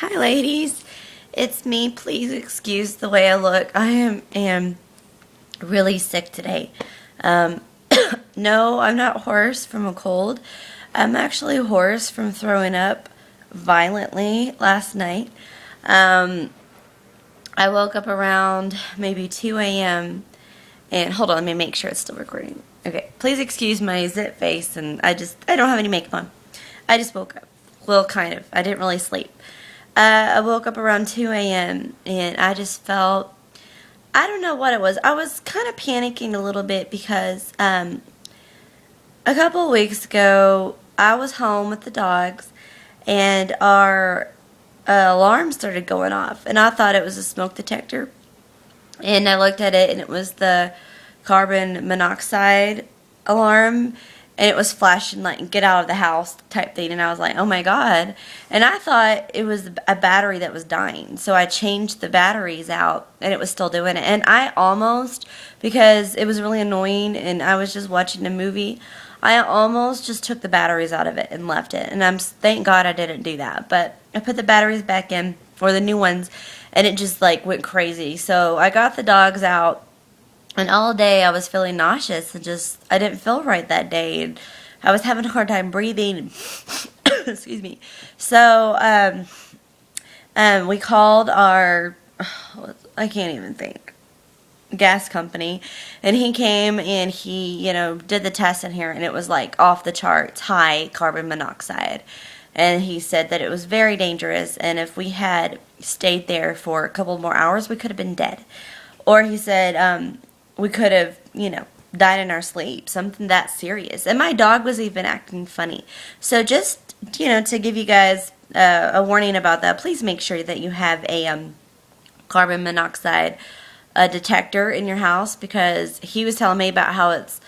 Hi ladies, it's me. Please excuse the way I look. I am really sick today. Um, no, I'm not hoarse from a cold. I'm actually hoarse from throwing up violently last night. Um, I woke up around maybe 2 a.m. and hold on, let me make sure it's still recording. Okay, please excuse my zit face, and I don't have any makeup on. I just woke up. Well, kind of. I didn't really sleep. I woke up around 2 a.m. and I just felt, I don't know what it was. I was kind of panicking a little bit because a couple of weeks ago I was home with the dogs and our alarm started going off, and I thought it was a smoke detector. And I looked at it, and it was the carbon monoxide alarm, and it was flashing like "get out of the house" type thing. And I was like, oh my god. And I thought it was a battery that was dying, so I changed the batteries out, and it was still doing it. And I almost, because it was really annoying and I was just watching a movie, I almost just took the batteries out of it and left it. And thank god I didn't do that. But I put the batteries back in, or the new ones, and it just like went crazy. So I got the dogs out, and all day I was feeling nauseous and just, I didn't feel right that day. And I was having a hard time breathing. Excuse me. So we called our, I can't even think, gas company, and he came and he, did the test in here, and it was like off the charts, high carbon monoxide. And he said that it was very dangerous, and if we had stayed there for a couple more hours, we could have been dead. Or he said we could have, died in our sleep, something that serious. And my dog was even acting funny. So just, to give you guys a warning about that, please make sure that you have a carbon monoxide detector in your house, because he was telling me about how it's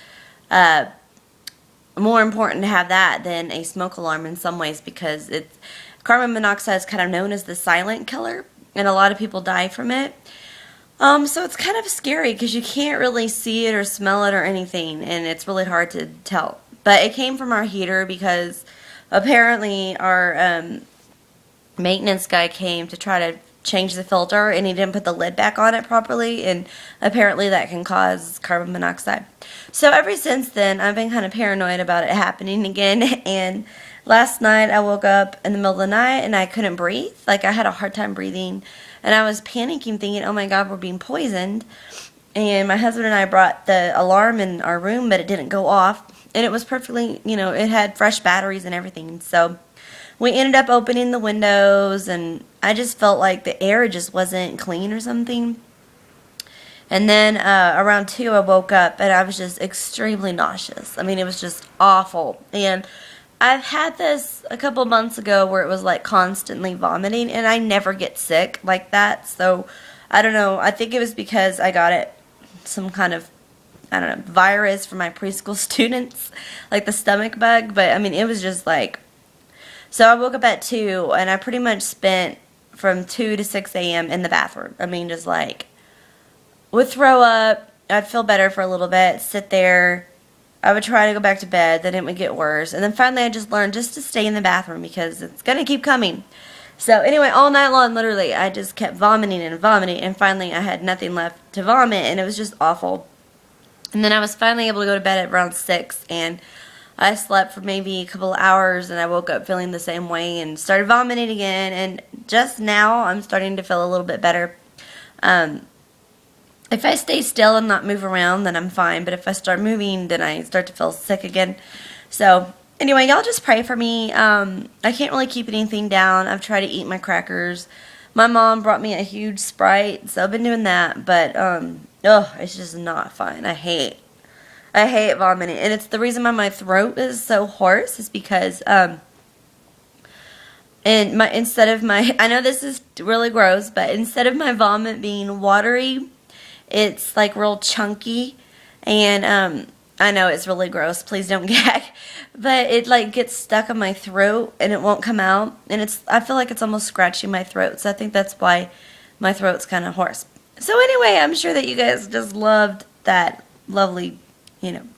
more important to have that than a smoke alarm in some ways, because it's, carbon monoxide is kind of known as the silent killer, and a lot of people die from it. So it's kind of scary because you can't really see it or smell it or anything, and it's really hard to tell. But it came from our heater because apparently our maintenance guy came to try to change the filter, and he didn't put the lid back on it properly, and apparently that can cause carbon monoxide. So ever since then, I've been kind of paranoid about it happening again. And last night I woke up in the middle of the night and I couldn't breathe. Like, I had a hard time breathing, and I was panicking, thinking, oh my god, we're being poisoned. And my husband and I brought the alarm in our room, but it didn't go off, and it was perfectly, it had fresh batteries and everything. So we ended up opening the windows, and I just felt like the air just wasn't clean or something. And then around 2, I woke up, and I was just extremely nauseous. I mean, it was just awful. And I've had this a couple months ago where it was like constantly vomiting, and I never get sick like that. So I don't know. I think it was because I got it, some kind of, I don't know, virus from my preschool students, like the stomach bug. But I mean, it was just like, so I woke up at 2, and I pretty much spent from 2 to 6 a.m. in the bathroom. I mean, just like, would throw up, I'd feel better for a little bit, sit there, I would try to go back to bed, then it would get worse. And then finally I just learned just to stay in the bathroom because it's going to keep coming. So anyway, all night long, literally, I just kept vomiting and vomiting, and finally I had nothing left to vomit, and it was just awful. And then I was finally able to go to bed at around 6, and I slept for maybe a couple of hours, and I woke up feeling the same way and started vomiting again. And just now I'm starting to feel a little bit better. If I stay still and not move around, then I'm fine. But if I start moving, then I start to feel sick again. So anyway, y'all just pray for me. I can't really keep anything down. I've tried to eat my crackers. My mom brought me a huge Sprite, so I've been doing that. But it's just not fun. I hate vomiting, and it's the reason why my throat is so hoarse is because and instead of my, I know this is really gross, but instead of my vomit being watery, it's like real chunky. And I know it's really gross, please don't gag, but it like gets stuck on my throat and it won't come out, and I feel like it's almost scratching my throat. So I think that's why my throat's kind of hoarse. So anyway, I'm sure that you guys just loved that lovely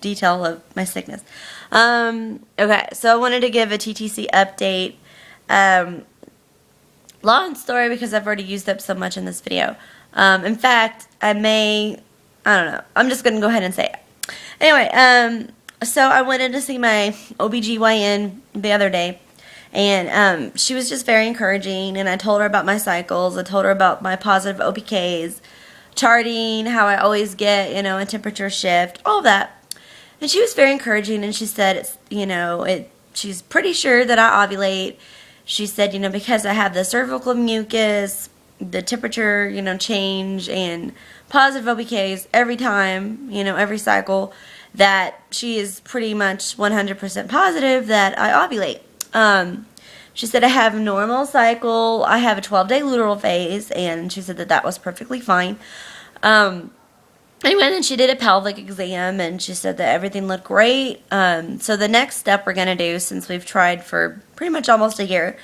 detail of my sickness. Okay, so I wanted to give a TTC update. long story because I've already used up so much in this video. In fact, I don't know. I'm just going to go ahead and say it. Anyway, so I went in to see my OBGYN the other day, and she was just very encouraging, and I told her about my cycles. I told her about my positive OPKs, charting, how I always get, a temperature shift, all of that. And she was very encouraging, and she said, she's pretty sure that I ovulate. She said, because I have the cervical mucus, the temperature, change, and positive OPKs every time, every cycle, that she is pretty much 100% positive that I ovulate. She said I have a normal cycle, I have a 12-day luteal phase, and she said that that was perfectly fine. Anyway, then she did a pelvic exam, and she said that everything looked great. So the next step we're going to do, since we've tried for pretty much almost a year,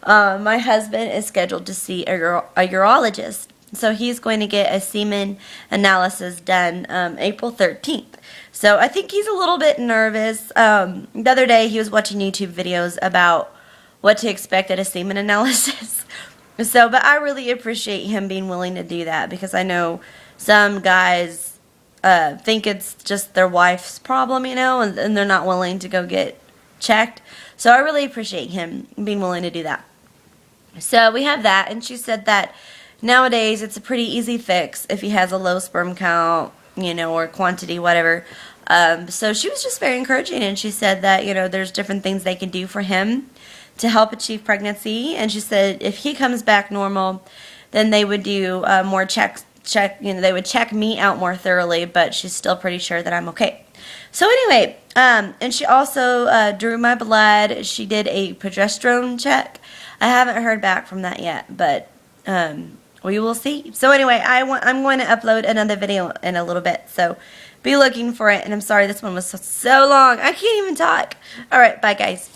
my husband is scheduled to see a urologist. So he's going to get a semen analysis done April 13th. So I think he's a little bit nervous. The other day he was watching YouTube videos about what to expect at a semen analysis. But I really appreciate him being willing to do that, because I know some guys think it's just their wife's problem, and they're not willing to go get checked. So I really appreciate him being willing to do that. So we have that, and she said that nowadays it's a pretty easy fix if he has a low sperm count, or quantity, whatever. So she was just very encouraging, and she said that, there's different things they can do for him to help achieve pregnancy. And she said if he comes back normal, then they would do more checks. They would check me out more thoroughly, but she's still pretty sure that I'm okay. So anyway, and she also drew my blood. She did a progesterone check. I haven't heard back from that yet, but we will see. So anyway, I'm going to upload another video in a little bit, so be looking for it. And I'm sorry this one was so long. I can't even talk. All right, bye guys.